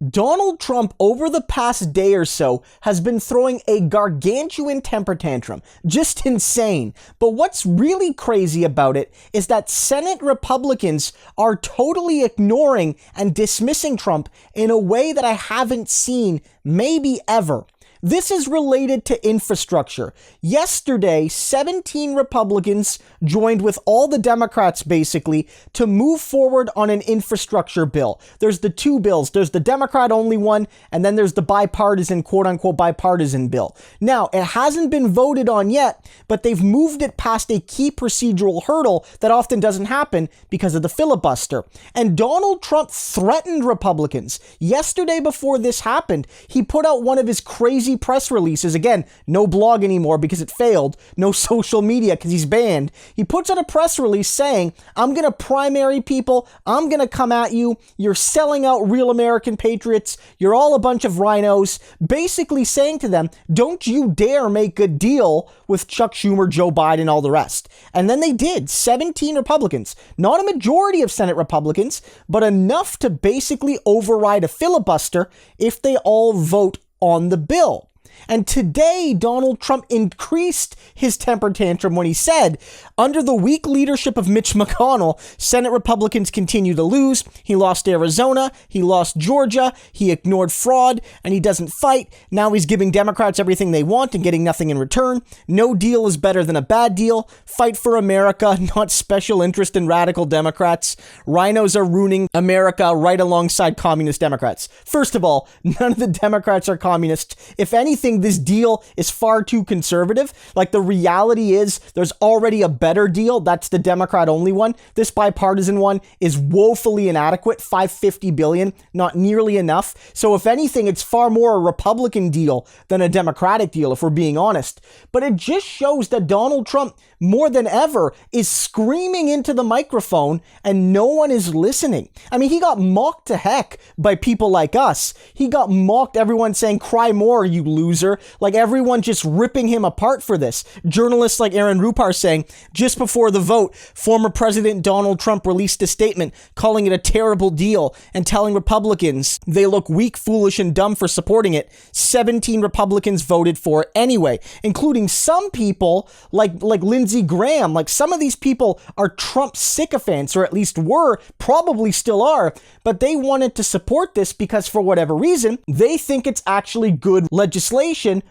Donald Trump, over the past day or so, has been throwing a gargantuan temper tantrum. Just insane. But what's really crazy about it is that Senate Republicans are totally ignoring and dismissing Trump in a way that I haven't seen maybe ever. This is related to infrastructure. Yesterday, 17 Republicans joined with all the Democrats, basically, to move forward on an infrastructure bill. There's the two bills. There's the Democrat-only one, and then there's the bipartisan, quote-unquote, bipartisan bill. Now, it hasn't been voted on yet, but they've moved it past a key procedural hurdle that often doesn't happen because of the filibuster. And Donald Trump threatened Republicans. Yesterday, before this happened, he put out one of his crazy press releases. Again, no blog anymore because it failed. No social media because he's banned. He puts out a press release saying, I'm going to primary people. I'm going to come at you. You're selling out real American patriots. You're all a bunch of rhinos. Basically saying to them, don't you dare make a deal with Chuck Schumer, Joe Biden, all the rest. And then they did. 17 Republicans. Not a majority of Senate Republicans, but enough to basically override a filibuster if they all vote on the bill. And today, Donald Trump increased his temper tantrum when he said, under the weak leadership of Mitch McConnell, Senate Republicans continue to lose. He lost Arizona. He lost Georgia. He ignored fraud, and he doesn't fight. Now he's giving Democrats everything they want and getting nothing in return. No deal is better than a bad deal. Fight for America, not special interest in radical Democrats. Rhinos are ruining America right alongside communist Democrats. First of all, none of the Democrats are communists. If anything, this deal is far too conservative. Like, the reality is there's already a better deal. That's the Democrat-only one. This bipartisan one is woefully inadequate. $550 billion, not nearly enough. So if anything, it's far more a Republican deal than a Democratic deal, if we're being honest. But it just shows that Donald Trump, more than ever, is screaming into the microphone and no one is listening. I mean, he got mocked to heck by people like us. He got mocked, everyone saying, cry more, you loser. Like, everyone just ripping him apart for this. Journalists like Aaron Rupar saying, just before the vote, former President Donald Trump released a statement calling it a terrible deal and telling Republicans they look weak, foolish, and dumb for supporting it. 17 Republicans voted for it anyway, including some people like Lindsey Graham. Like, some of these people are Trump sycophants, or at least were, probably still are, but they wanted to support this because, for whatever reason, they think it's actually good legislation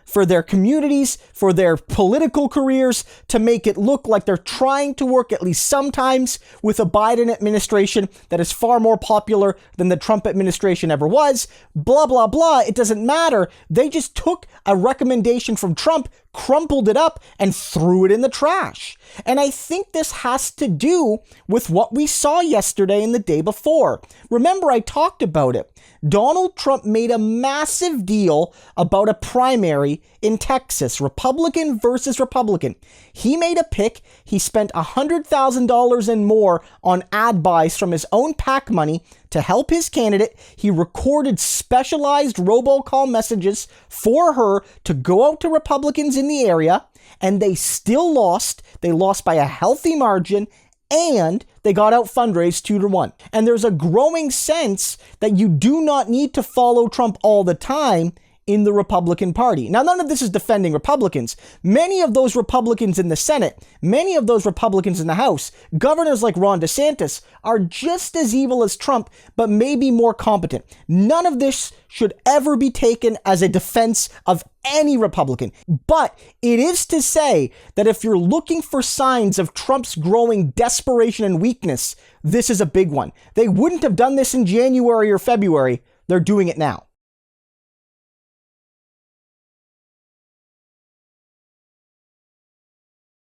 for their communities, for their political careers, to make it look like they're trying to work, at least sometimes, with a Biden administration that is far more popular than the Trump administration ever was. Blah, blah, blah. It doesn't matter. They just took a recommendation from Trump, crumpled it up, and threw it in the trash. And I think this has to do with what we saw yesterday and the day before. Remember, I talked about it. Donald Trump made a massive deal about a primary in Texas, Republican versus Republican. He made a pick. He spent $100,000 and more on ad buys from his own PAC money to help his candidate. He recorded specialized robocall messages for her to go out to Republicans in the area, and they still lost. They lost by a healthy margin, and they got out fundraised 2-1. And there's a growing sense that you do not need to follow Trump all the time in the Republican Party. Now, none of this is defending Republicans. Many of those Republicans in the Senate, many of those Republicans in the House, governors like Ron DeSantis, are just as evil as Trump, but maybe more competent. None of this should ever be taken as a defense of any Republican. But it is to say that if you're looking for signs of Trump's growing desperation and weakness, this is a big one. They wouldn't have done this in January or February. They're doing it now.